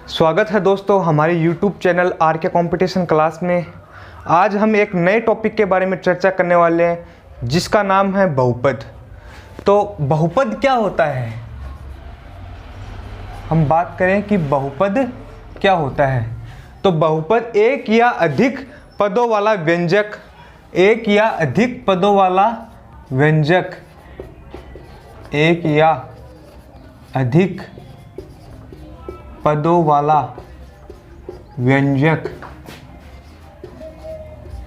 स्वागत है दोस्तों हमारे YouTube चैनल आर के कंपटीशन क्लास में। आज हम एक नए टॉपिक के बारे में चर्चा करने वाले हैं जिसका नाम है बहुपद। तो बहुपद क्या होता है, हम बात करें कि बहुपद क्या होता है। तो बहुपद एक या अधिक पदों वाला व्यंजक, एक या अधिक पदों वाला व्यंजक, एक या अधिक पदों वाला व्यंजक।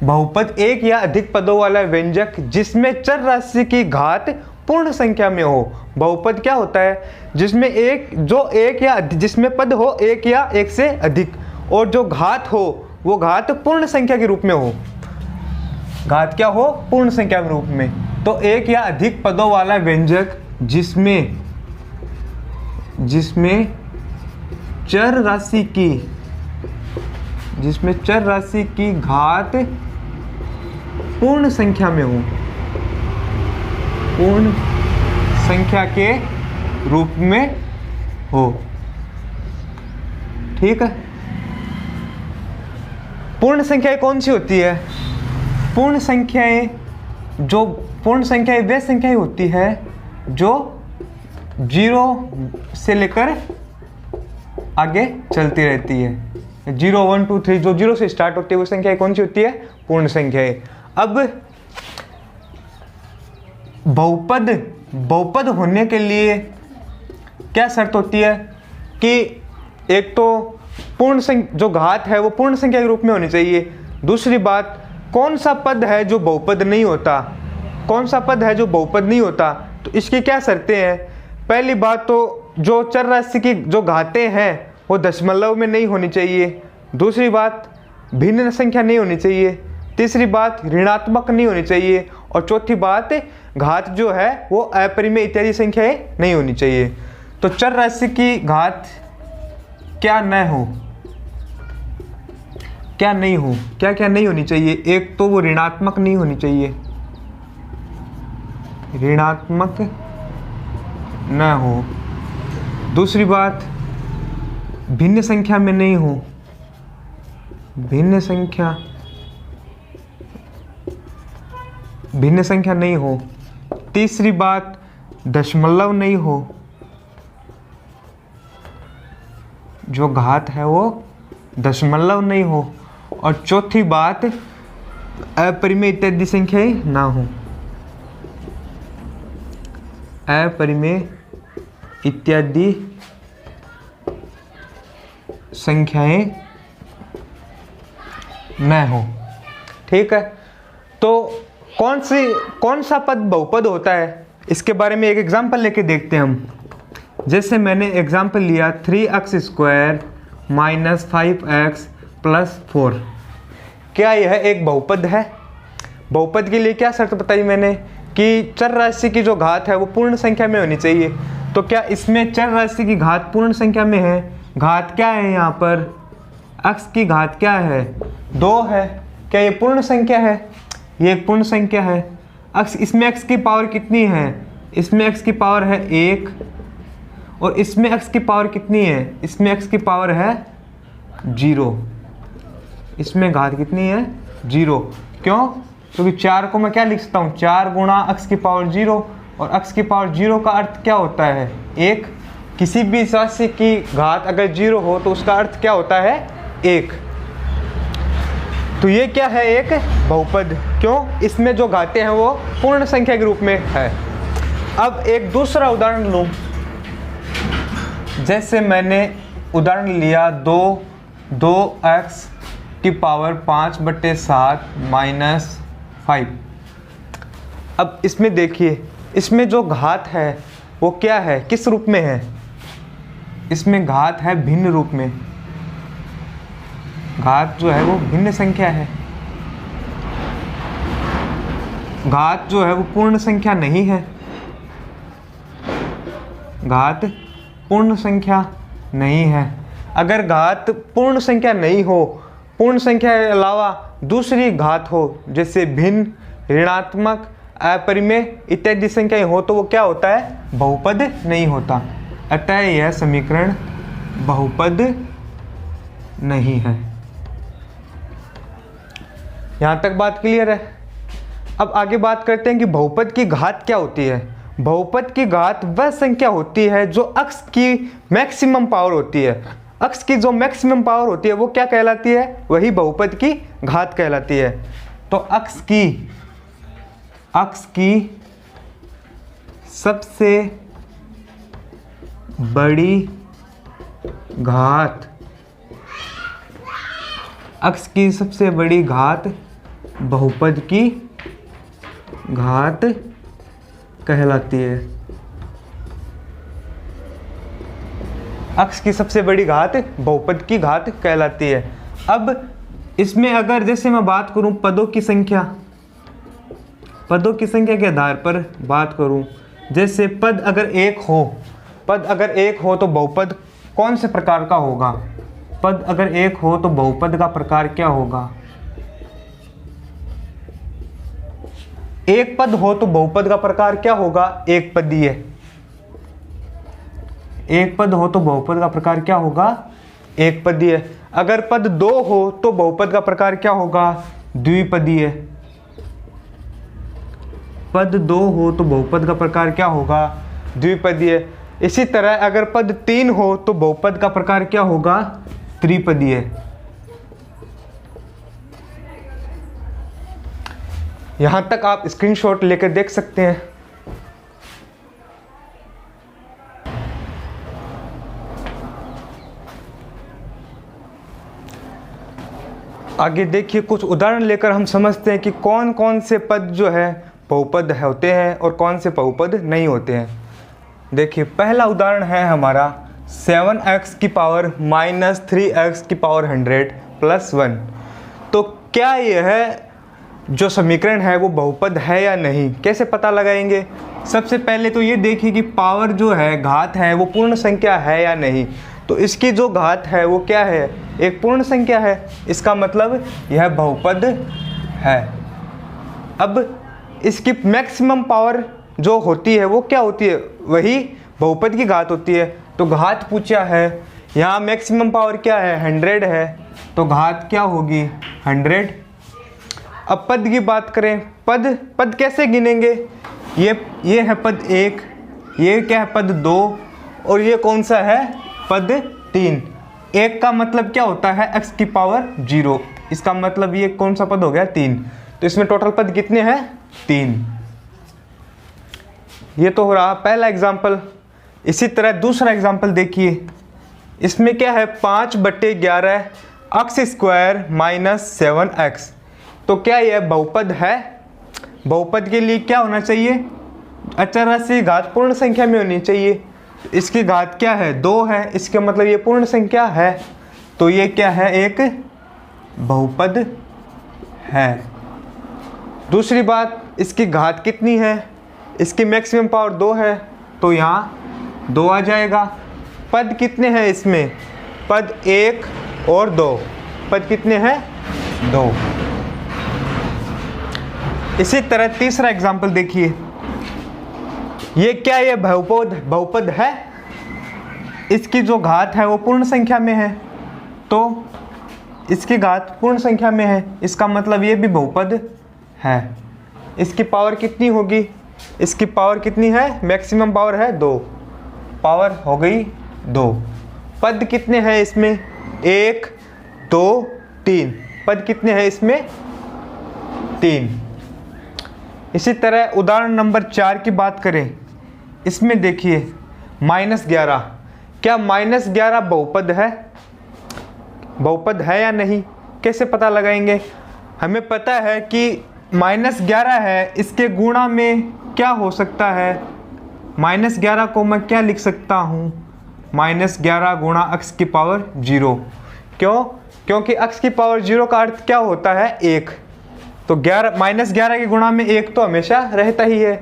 बहुपद एक या अधिक पदों वाला व्यंजक जिसमें चर राशि की घात पूर्ण संख्या में हो। बहुपद क्या होता है, जिसमें जिसमें पद हो एक या एक से अधिक और जो घात हो वो घात पूर्ण संख्या के रूप में हो। घात क्या हो, पूर्ण संख्या के रूप में। तो एक या अधिक पदों वाला व्यंजक जिसमें चर राशि की घात पूर्ण संख्या में हो, पूर्ण संख्या के रूप में हो। ठीक है। पूर्ण संख्याएं कौन सी होती है? पूर्ण संख्याएं वे संख्याएं होती है जो 0 से लेकर आगे चलती रहती है। 0 1 2 3 जो 0 से स्टार्ट होती है वो संख्या कौन सी होती है? पूर्ण संख्याएं। अब बहुपद होने के लिए क्या शर्त होती है कि एक तो जो घात है वो पूर्ण संख्या के रूप में होनी चाहिए। दूसरी बात, कौन सा पद है जो बहुपद नहीं होता, कौन सा पद है जो बहुपद नहीं होता। तो इसकी क्या शर्तें हैं? पहली बात तो जो चर राशि की जो घातें हैं वो दशमलव में नहीं होनी चाहिए। दूसरी बात, भिन्न संख्या नहीं होनी चाहिए। तीसरी बात, ऋणात्मक नहीं होनी चाहिए। और चौथी बात, घात जो है वो अपरिमेय इत्यादि संख्याएं नहीं होनी चाहिए। तो चर राशि की घात क्या नहीं होनी चाहिए? एक तो वो ऋणात्मक नहीं होनी चाहिए, ऋणात्मक न हो। दूसरी बात, भिन्न संख्या में नहीं हो, भिन्न संख्या नहीं हो। तीसरी बात, दशमलव नहीं हो, जो घात है वो दशमलव नहीं हो। और चौथी बात, अपरिमेय इत्यादि संख्याएं ना हो, अपरिमेय इत्यादि संख्याएं न हो। ठीक है। तो कौन सा पद बहुपद होता है, इसके बारे में एक एग्जांपल लेके देखते हैं हम। जैसे मैंने एग्जांपल लिया 3x² - 5x + 4। क्या यह एक बहुपद है? बहुपद के लिए क्या शर्त बताई मैंने कि चर राशि की जो घात है वो पूर्ण संख्या में होनी चाहिए। तो क्या इसमें चर राशि की घात पूर्ण संख्या में है? घात क्या है यहाँ पर? x की घात क्या है? 2 है। क्या ये पूर्ण संख्या है? ये एक पूर्ण संख्या है। इसमें x की पावर कितनी है? इसमें x की पावर है 1 और इसमें x की पावर कितनी है? इसमें x की पावर है 0। इसमें घात कितनी है? 0। क्यों? क्योंकि 4 को मैं क्या लिख सकता हूँ? 4 गुणा x की पावर 0। और x की पावर 0 का अर्थ क्या होता है? 1। किसी भी राशि की घात अगर 0 हो तो उसका अर्थ क्या होता है? 1। तो ये क्या है? एक बहुपद। क्यों? इसमें जो घातें हैं वो पूर्ण संख्या के रूप में है। अब एक दूसरा उदाहरण लूँ। जैसे मैंने उदाहरण लिया 2x की पावर 5/7 - 5। अब इसमें देखिए, इसमें जो घात है वो क्या है, किस रूप में है? इसमें घात है भिन्न रूप में। घात जो है वो भिन्न संख्या है। घात जो है वो पूर्ण संख्या नहीं है। घात पूर्ण संख्या नहीं है। अगर घात पूर्ण संख्या नहीं हो, पूर्ण संख्या के अलावा दूसरी घात हो, जैसे भिन्न, ऋणात्मक, अपरिमेय इत्यादि संख्याएं हो, तो वो क्या होता है? बहुपद नहीं होता। अतः यह समीकरण बहुपद नहीं है। यहाँ तक बात क्लियर है। अब आगे बात करते हैं कि बहुपद की घात क्या होती है। बहुपद की घात वह संख्या होती है जो अक्स की मैक्सिमम पावर होती है। अक्स की जो मैक्सिमम पावर होती है वो क्या कहलाती है, वही बहुपद की घात कहलाती है। तो अक्स की सबसे बड़ी घात, अक्स की सबसे बड़ी घात बहुपद की घात कहलाती है। अक्स की सबसे बड़ी घात बहुपद की घात कहलाती है। अब इसमें अगर जैसे मैं बात करूं पदों की संख्या के आधार पर बात करूं, जैसे पद अगर एक हो तो बहुपद कौन से प्रकार का होगा। पद अगर एक हो तो बहुपद का प्रकार क्या होगा। एक पद हो तो बहुपद का प्रकार क्या होगा, एक पदीय। एक पद हो तो बहुपद का प्रकार क्या होगा, एक पदीय। अगर पद दो हो तो बहुपद का प्रकार क्या होगा, द्विपदीय। पद दो हो तो बहुपद का प्रकार क्या होगा, द्विपदीय। इसी तरह अगर पद तीन हो तो बहुपद का प्रकार क्या होगा, त्रिपदीय। यहां तक आप स्क्रीनशॉट लेकर देख सकते हैं। आगे देखिए, कुछ उदाहरण लेकर हम समझते हैं कि कौन कौन से पद जो है बहुपद होते हैं और कौन से बहुपद नहीं होते हैं। देखिए, पहला उदाहरण है हमारा 7x की पावर -3x की पावर 100 + 1। तो क्या यह जो समीकरण है वो बहुपद है या नहीं, कैसे पता लगाएंगे। सबसे पहले तो ये देखिए कि पावर जो है, घात है, वो पूर्ण संख्या है या नहीं। तो इसकी जो घात है वो क्या है, एक पूर्ण संख्या है। इसका मतलब यह बहुपद है। अब इसकी मैक्सिमम पावर जो होती है वो क्या होती है, वही बहुपद की घात होती है। तो घात पूछा है, यहाँ मैक्सिमम पावर क्या है, 100 है, तो घात क्या होगी, 100। अब पद की बात करें, पद कैसे गिनेंगे। ये है पद 1, ये क्या है पद 2, और ये कौन सा है, पद 3। 1 का मतलब क्या होता है, x की पावर 0। इसका मतलब ये कौन सा पद हो गया, 3। तो इसमें टोटल पद कितने हैं, 3। ये तो हो रहा पहला एग्जाम्पल। इसी तरह दूसरा एग्जाम्पल देखिए, इसमें क्या है 5/11 x² - 7x। तो क्या यह बहुपद है। बहुपद के लिए क्या होना चाहिए, अचर राशि घात पूर्ण संख्या में होनी चाहिए। इसकी घात क्या है, 2 है, इसके मतलब ये पूर्ण संख्या है। तो ये क्या है, एक बहुपद है। दूसरी बात, इसकी घात कितनी है, इसकी मैक्सिमम पावर 2 है, तो यहाँ 2 आ जाएगा। पद कितने हैं इसमें, पद 1 और 2, पद कितने हैं, 2। इसी तरह तीसरा एग्जाम्पल देखिए, ये क्या, ये बहुपद है। इसकी जो घात है वो पूर्ण संख्या में है, तो इसकी घात पूर्ण संख्या में है, इसका मतलब ये भी बहुपद है। इसकी पावर कितनी होगी, इसकी पावर कितनी है, मैक्सिमम पावर है 2, पावर हो गई 2। पद कितने हैं इसमें, 1 2 3, पद कितने हैं इसमें, 3। इसी तरह उदाहरण नंबर 4 की बात करें, इसमें देखिए -11, क्या -11 बहुपद है या नहीं, कैसे पता लगाएंगे। हमें पता है कि -11 है, इसके गुणा में क्या हो सकता है, -11 को मैं क्या लिख सकता हूँ, -11 गुणा x की पावर 0। क्यों, क्योंकि x की पावर 0 का अर्थ क्या होता है, 1। तो -11 के गुणा में 1 तो हमेशा रहता ही है।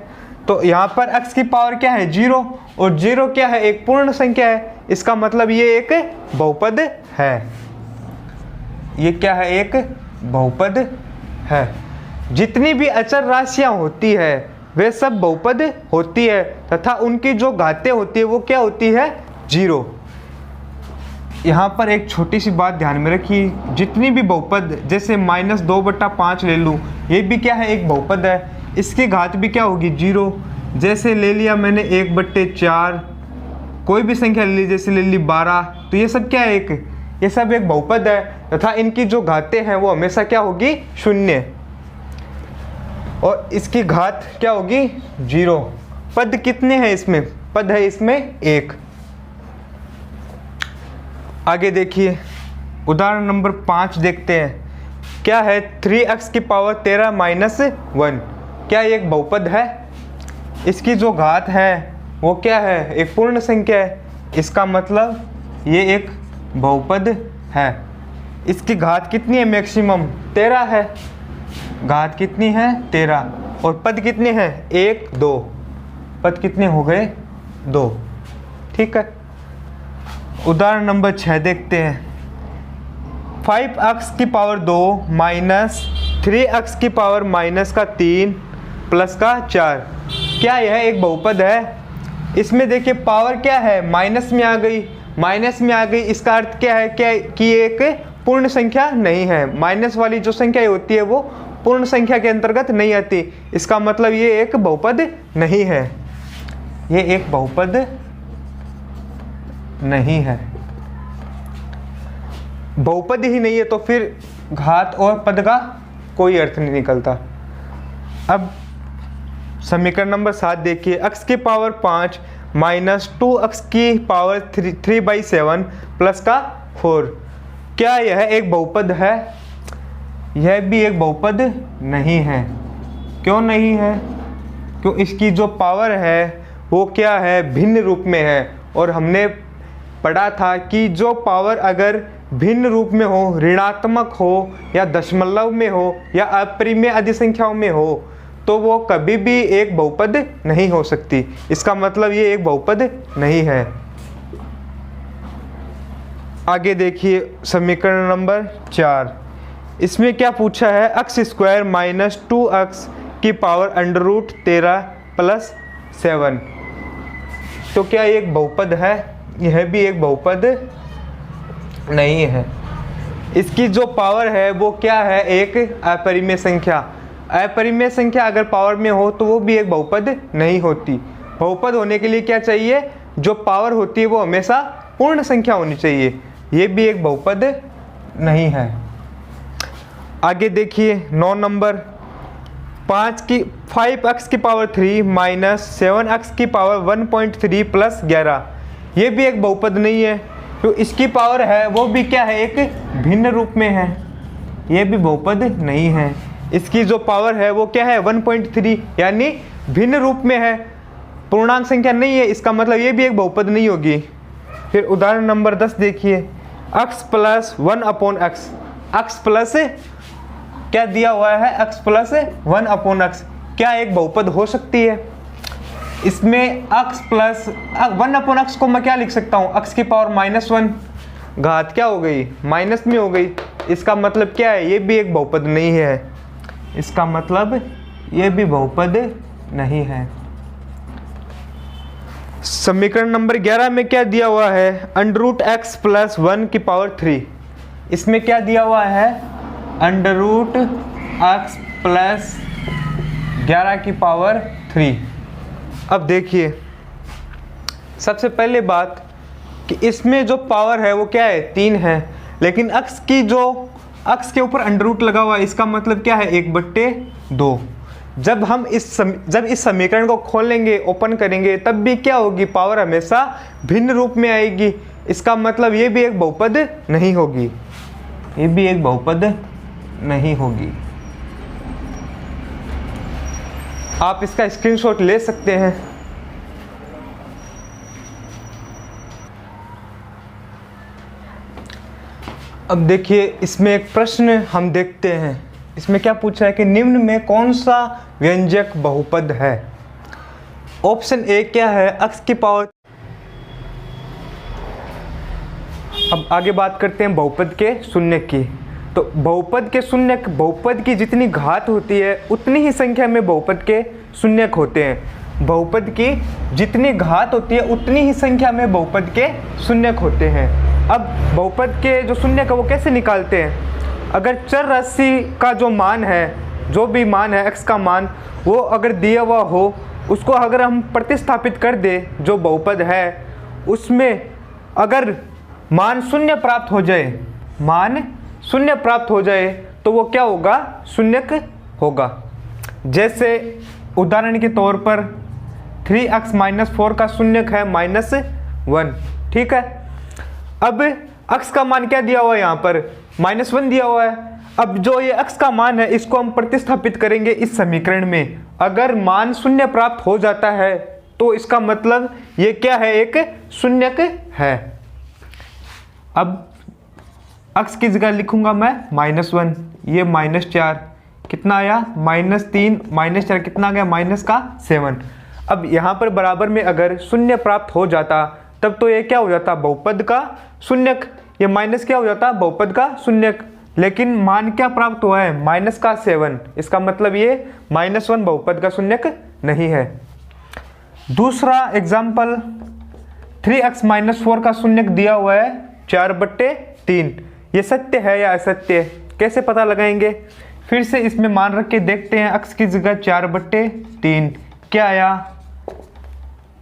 तो यहाँ पर x की पावर क्या है, 0, और 0 क्या है, एक पूर्ण संख्या है। इसका मतलब ये एक बहुपद है। ये क्या है, एक बहुपद है। जितनी भी अचर राशियाँ होती है वे सब बहुपद होती है, तथा उनकी जो घातें होती है वो क्या होती है, 0। यहाँ पर एक छोटी सी बात ध्यान में रखिए, जितनी भी बहुपद, जैसे -2/5 ले लूँ, ये भी क्या है, एक बहुपद है, इसकी घात भी क्या होगी, 0। जैसे ले लिया मैंने 1/4, कोई भी संख्या ले ली, जैसे ले ली 12, तो ये सब क्या है, ये सब एक बहुपद है, तथा इनकी जो घातें हैं वो हमेशा क्या होगी, 0, और इसकी घात क्या होगी, 0। पद कितने हैं इसमें, पद है इसमें 1। आगे देखिए उदाहरण नंबर 5 देखते हैं। क्या है, 3x की पावर 13 - 1, क्या ये एक बहुपद है? इसकी जो घात है वो क्या है, एक पूर्ण संख्या है, इसका मतलब ये एक बहुपद है। इसकी घात कितनी है, मैक्सिमम 13 है, घात कितनी है, 13, और पद कितने हैं, 1 2, पद कितने हो गए, 2। ठीक है। उदाहरण नंबर 6 देखते हैं। 5x की पावर 2 माइनस 3x की पावर -3 प्लस का 4, क्या यह एक बहुपद है? इसमें देखिए पावर क्या है, माइनस में आ गई, माइनस में आ गई, इसका अर्थ क्या है, क्या कि एक पूर्ण संख्या नहीं है। माइनस वाली जो संख्या होती है वो पूर्ण संख्या के अंतर्गत नहीं आती, इसका मतलब ये एक बहुपद नहीं है, ये एक बहुपद नहीं है। बहुपद ही नहीं है तो फिर घात और पद का कोई अर्थ नहीं निकलता। अब समीकरण नंबर 7 देखिए, x की पावर 5 माइनस 2x की पावर 3/7 प्लस का 4, क्या यह एक बहुपद है? यह भी एक बहुपद नहीं है। क्यों नहीं है? क्यों, इसकी जो पावर है वो क्या है, भिन्न रूप में है, और हमने पढ़ा था कि जो पावर अगर भिन्न रूप में हो, ऋणात्मक हो या दशमलव में हो या अपरिमेय अधिक संख्याओं में हो, तो वो कभी भी एक बहुपद नहीं हो सकती। इसका मतलब ये एक बहुपद नहीं है। आगे देखिए समीकरण नंबर 4, इसमें क्या पूछा है, x² माइनस 2x की पावर √13 प्लस 7, तो क्या ये एक बहुपद है? यह भी एक बहुपद नहीं है। इसकी जो पावर है वो क्या है, एक अपरिमेय संख्या। अपरिमेय संख्या अगर पावर में हो तो वो भी एक बहुपद नहीं होती। बहुपद होने के लिए क्या चाहिए, जो पावर होती है वो हमेशा पूर्ण संख्या होनी चाहिए, ये भी एक बहुपद नहीं है। आगे देखिए 9 नंबर, 5x की पावर 3 माइनस 7x की पावर 1.3 प्लस 11, ये भी एक बहुपद नहीं है। तो इसकी पावर है वो भी क्या है, एक भिन्न रूप में है, ये भी बहुपद नहीं है। इसकी जो पावर है वो क्या है, 1.3, यानी भिन्न रूप में है, पूर्णांक संख्या नहीं है, इसका मतलब ये भी एक बहुपद नहीं होगी। फिर उदाहरण नंबर 10 देखिए, x plus 1/x, x plus क्या दिया हुआ है, x प्लस 1/x, क्या एक बहुपद हो सकती है? इसमें x प्लस 1/x को मैं क्या लिख सकता हूँ, x की पावर -1, घात क्या हो गई, माइनस में हो गई, इसका मतलब क्या है, ये भी एक बहुपद नहीं है, इसका मतलब ये भी बहुपद नहीं है। समीकरण नंबर 11 में क्या दिया हुआ है, √x प्लस 1 की पावर 3, इसमें क्या दिया हुआ है, √x प्लस 11 की पावर 3। अब देखिए सबसे पहले बात कि इसमें जो पावर है वो क्या है, 3 है, लेकिन x के ऊपर अंडर लगा हुआ है, इसका मतलब क्या है, 1/2। जब हम इस समीकरण को खोलेंगे, ओपन करेंगे, तब भी क्या होगी, पावर हमेशा भिन्न रूप में आएगी, इसका मतलब ये भी एक बहुपद नहीं होगी, ये भी एक बहुपद नहीं होगी। आप इसका स्क्रीनशॉट ले सकते हैं। अब देखिए इसमें एक प्रश्न हम देखते हैं, इसमें क्या पूछा है कि निम्न में कौन सा व्यंजक बहुपद है? ऑप्शन ए क्या है, x की पावर। अब आगे बात करते हैं बहुपद के शून्य की। तो बहुपद के शून्यक, बहुपद की जितनी घात होती है उतनी ही संख्या में बहुपद के शून्यक होते हैं। बहुपद की जितनी घात होती है उतनी ही संख्या में बहुपद के शून्यक होते हैं। अब बहुपद के जो शून्यक है वो कैसे निकालते हैं? अगर चर राशि का जो मान है, जो भी मान है x का मान, वो अगर दिया हुआ हो, उसको अगर हम प्रतिस्थापित कर दें जो बहुपद है उसमें, अगर मान शून्य प्राप्त हो जाए, मान शून्य प्राप्त हो जाए तो वो क्या होगा? शून्यक होगा। जैसे उदाहरण के तौर पर 3x - 4 का शून्यक है -1, ठीक है। अब x का मान क्या दिया हुआ है? यहाँ पर -1 दिया हुआ है। अब जो ये x का मान है इसको हम प्रतिस्थापित करेंगे इस समीकरण में। अगर मान शून्य प्राप्त हो जाता है तो इसका मतलब ये क्या है? एक शून्यक है। अब x की जगह लिखूंगा मैं -1, ये -4, कितना आया? -3 -4 कितना आ गया? -7। अब यहाँ पर बराबर में अगर शून्य प्राप्त हो जाता तब तो ये क्या हो जाता? बहुपद का शून्यक। ये माइनस क्या हो जाता? बहुपद का शून्यक। लेकिन मान क्या प्राप्त हुआ है? -7। इसका मतलब ये -1 बहुपद का शून्यक नहीं है। दूसरा एग्जाम्पल 3x - 4 का शून्यक दिया हुआ है 4/3। ये सत्य है या असत्य? कैसे पता लगाएंगे? फिर से इसमें मान रख के देखते हैं। x की जगह 4/3, क्या आया?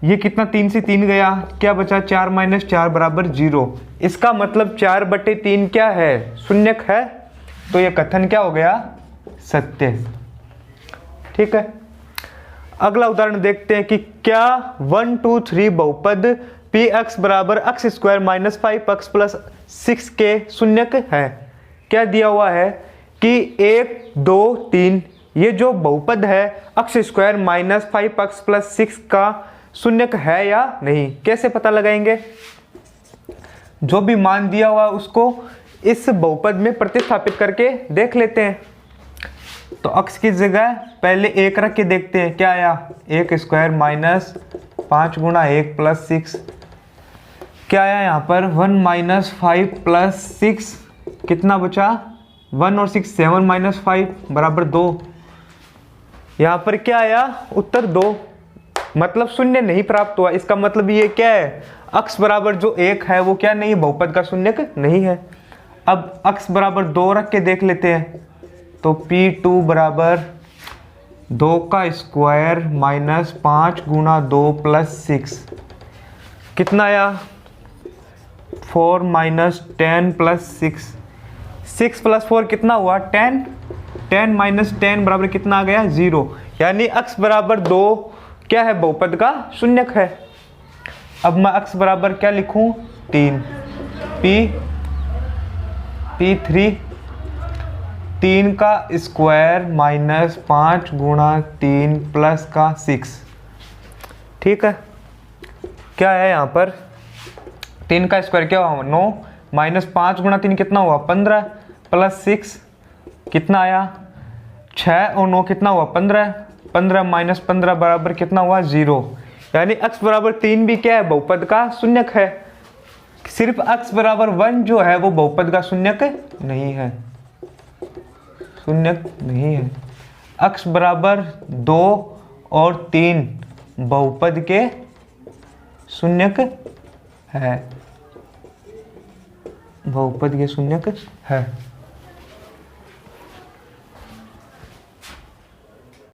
ये कितना? 3 से 3 गया, क्या बचा? 4 - 4 = 0। इसका मतलब 4/3 क्या है? शून्यक है। तो ये कथन क्या हो गया? सत्य। ठीक है। अगला उदाहरण देखते हैं कि क्या 1 2 3 बहुपद px = x² - 5x + 6 के शून्यक है। क्या दिया हुआ है कि 1 2 3 ये जो बहुपद है x² - 5x + 6 का शून्यक है या नहीं? कैसे पता लगाएंगे? जो भी मान दिया हुआ उसको इस बहुपद में प्रतिस्थापित करके देख लेते हैं। तो x की जगह पहले 1 रख के देखते हैं, क्या आया? 1² - 5 × 1 + 6, क्या आया यहाँ पर? 1 - 5 + 6, कितना बचा? 1 और 6 7 - 5 = 2। यहाँ पर क्या आया? उत्तर 2। मतलब शून्य नहीं प्राप्त हुआ। इसका मतलब ये क्या है? x बराबर जो 1 है वो क्या नहीं? बहुपद का शून्यक नहीं है। अब x बराबर 2 रख के देख लेते हैं। तो P2 = 2 का स्क्वायर - 5 × 2 + 6, कितना आया? 4 - 10 + 6, 6 + 4 कितना हुआ? 10। 10 - 10 बराबर कितना आ गया? 0। यानी x बराबर 2 क्या है? बहुपद का शून्यक है। अब मैं x बराबर क्या लिखूं? 3। P3 3 का स्क्वायर - 5 × 3 + 6, ठीक है। क्या है यहाँ पर? 3 का स्क्वायर क्या हुआ? 9 - 5 × 3 कितना हुआ? 15 + 6 कितना आया? 6 और 9 कितना हुआ? 15। 15 - 15 बराबर कितना हुआ? 0। यानी x बराबर 3 भी क्या है? बहुपद का शून्यक है। सिर्फ x बराबर 1 जो है वो बहुपद का शून्यक नहीं है, शून्यक नहीं है। x बराबर 2 और 3 बहुपद के शून्यक है, बहुपद के शून्यक है।